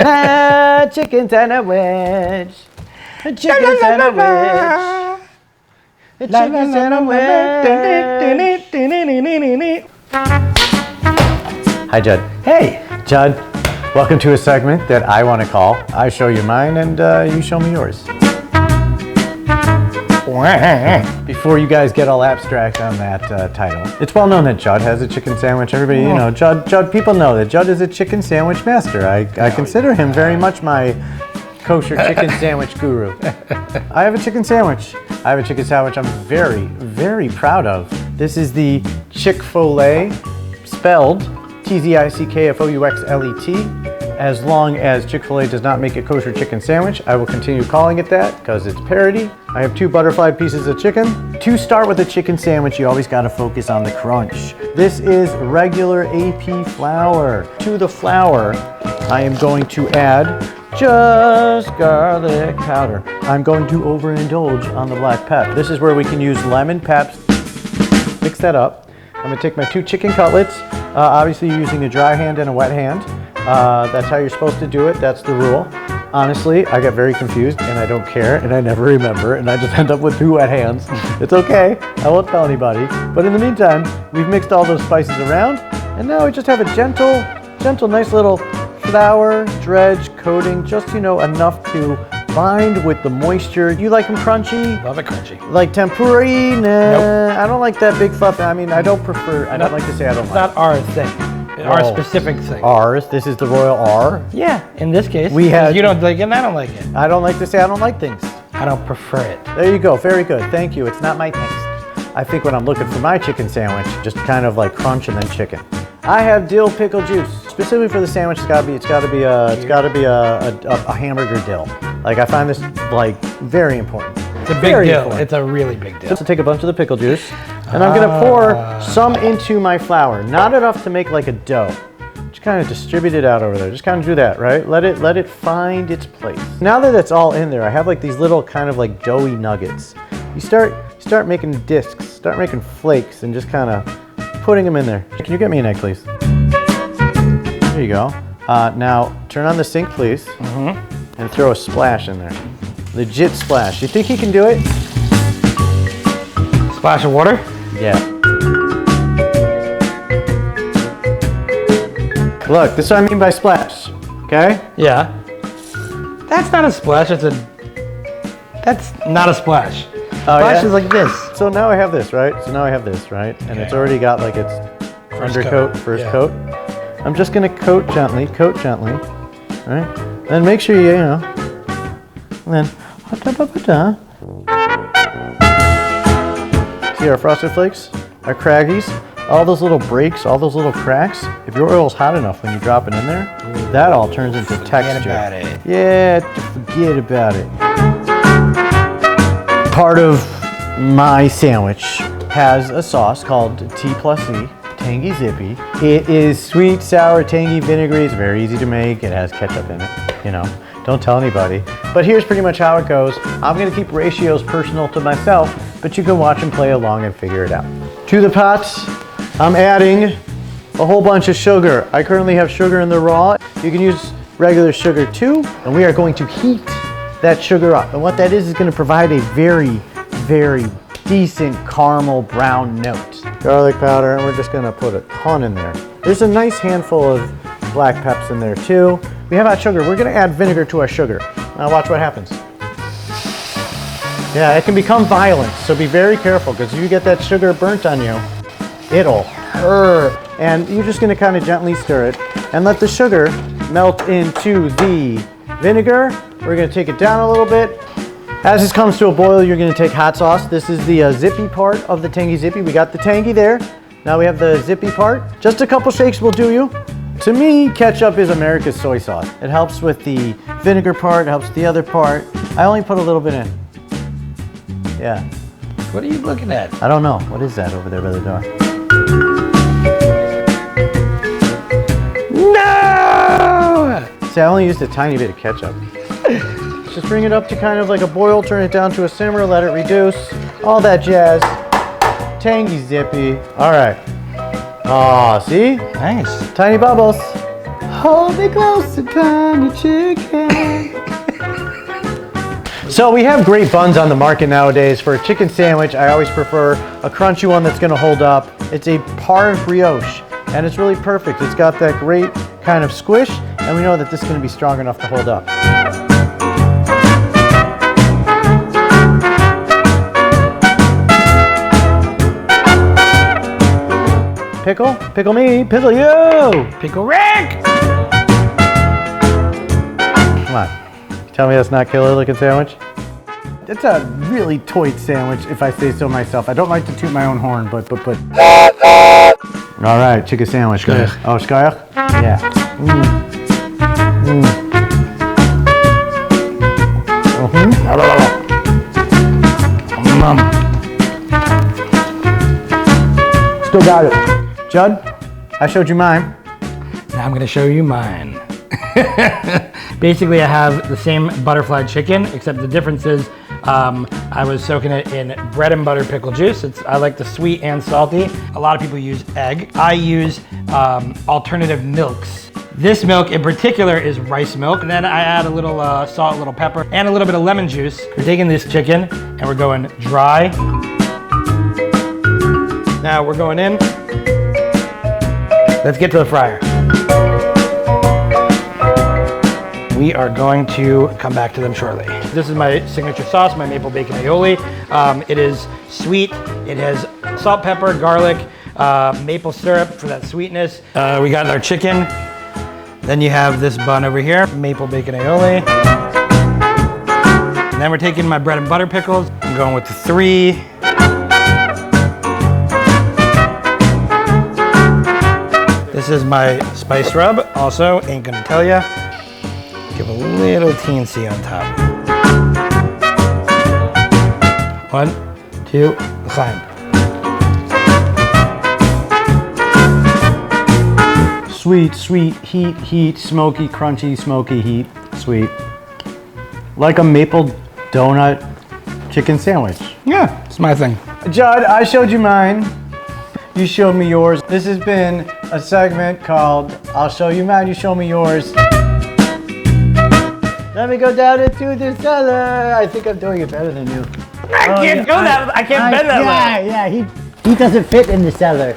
Chicken sandwich. A chicken sandwich. A chicken sandwich. Hi, Judd. Hey. Judd, welcome to a segment that I want to call I Show You Mine and You Show Me Yours. Before you guys get all abstract on that title, it's well known that Judd has a chicken sandwich. Everybody, you know, Judd, people know that Judd is a chicken sandwich master. I consider him very much my kosher chicken sandwich guru. I have a chicken sandwich. I have a chicken sandwich I'm very, very proud of. This is the Chick-fil-A, spelled T-Z-I-C-K-F-O-U-X-L-E-T. As long as Chick-fil-A does not make a kosher chicken sandwich, I will continue calling it that because it's parody. I have 2 butterfly pieces of chicken. To start with a chicken sandwich, you always got to focus on the crunch. This is regular AP flour. To the flour, I am going to add just garlic powder. I'm going to overindulge on the black pep. This is where we can use lemon pep. Mix that up. I'm going to take my 2 chicken cutlets, obviously using a dry hand and a wet hand. That's how you're supposed to do it. That's the rule. Honestly, I get very confused and I don't care and I never remember and I just end up with 2 wet hands. It's okay. I won't tell anybody. But in the meantime, we've mixed all those spices around and now we just have a gentle, nice little flour dredge coating, just, you know, enough to bind with the moisture. You like them crunchy? Love it crunchy. Like tempura? Nah, nope. I don't like that big fluff. I mean, I don't like to say I don't like. Not our thing. Our specific thing. Ours. This is the Royal R. Yeah, in this case. You don't like it and I don't like it. I don't like to say I don't like things. I don't prefer it. There you go. Very good. Thank you. It's not my taste. I think when I'm looking for my chicken sandwich, just kind of like crunch and then chicken. I have dill pickle juice. Specifically for the sandwich, it's gotta be a hamburger dill. Like I find this like very important. It's a big deal. It's a really big deal. So take a bunch of the pickle juice, and I'm gonna pour some into my flour. Not enough to make like a dough. Just kind of distribute it out over there. Just kind of do that, right? Let it find its place. Now that it's all in there, I have like these little kind of like doughy nuggets. You start making discs, start making flakes, and just kind of putting them in there. Can you get me an egg, please? There you go. Now turn on the sink, please, and throw a splash in there. Legit splash. You think he can do it? Splash of water? Yeah. Look, this is what I mean by splash, okay? Yeah. That's not a splash, that's not a splash. Splash is like this. So now I have this, right? And it's already got like its undercoat, first coat. I'm just gonna coat gently, all right? Then make sure you know, and then, see our Frosted Flakes, our Craggies, all those little breaks, all those little cracks. If your oil's hot enough when you drop it in there, that all turns into texture. Forget about it. Yeah, forget about it. Part of my sandwich has a sauce called T+E, Tangy Zippy. It is sweet, sour, tangy, vinegary. It's very easy to make. It has ketchup in it, you know. Don't tell anybody. But here's pretty much how it goes. I'm gonna keep ratios personal to myself, but you can watch and play along and figure it out. To the pot, I'm adding a whole bunch of sugar. I currently have sugar in the raw. You can use regular sugar too, and we are going to heat that sugar up. And what that is gonna provide a very, very decent caramel brown note. Garlic powder, and we're just gonna put a ton in there. There's a nice handful of black peps in there too. We have our sugar. We're gonna add vinegar to our sugar. Now watch what happens. Yeah, it can become violent, so be very careful, because if you get that sugar burnt on you, it'll hurt. And you're just gonna kind of gently stir it and let the sugar melt into the vinegar. We're gonna take it down a little bit. As this comes to a boil, you're gonna take hot sauce. This is the zippy part of the Tangy Zippy. We got the tangy there. Now we have the zippy part. Just a couple shakes will do you. To me, ketchup is America's soy sauce. It helps with the vinegar part, it helps with the other part. I only put a little bit in. Yeah. What are you looking at? I don't know. What is that over there by the door? No! See, I only used a tiny bit of ketchup. Just bring it up to kind of like a boil, turn it down to a simmer, let it reduce, all that jazz. Tangy Zippy. All right. Aw, see? Nice. Tiny bubbles. Hold me closer, tiny chicken. So we have great buns on the market nowadays. For a chicken sandwich, I always prefer a crunchy one that's gonna hold up. It's a par brioche, and it's really perfect. It's got that great kind of squish, and we know that this is gonna be strong enough to hold up. Pickle? Pickle me, pickle you! Pickle Rick! Come on, tell me that's not killer looking sandwich? It's a really toit sandwich, if I say so myself. I don't like to toot my own horn, but. All right, chicken sandwich. Shkoyach. Oh, shkoyach? Yeah. Still got it. Judd, I showed you mine. Now I'm gonna show you mine. Basically, I have the same butterfly chicken, except the difference is I was soaking it in bread and butter pickle juice. I like the sweet and salty. A lot of people use egg. I use alternative milks. This milk in particular is rice milk. And then I add a little salt, a little pepper, and a little bit of lemon juice. We're taking this chicken and we're going dry. Now we're going in. Let's get to the fryer. We are going to come back to them shortly. This is my signature sauce, my maple bacon aioli. It is sweet. It has salt, pepper, garlic, maple syrup for that sweetness. We got our chicken. Then you have this bun over here, maple bacon aioli. And then we're taking my bread and butter pickles. I'm going with the 3. This is my spice rub. Also, ain't gonna tell ya. Give a little teensy on top. 1, 2, climb. Sweet, sweet, heat, heat, smoky, crunchy, smoky, heat, sweet. Like a maple donut chicken sandwich. Yeah, it's my thing. Judd, I showed you mine. You showed me yours. This has been a segment called I'll Show You Mine, You Show Me Yours. Let me go down into the cellar. I think I'm doing it better than you. I can't bend that way. Yeah, he doesn't fit in the cellar.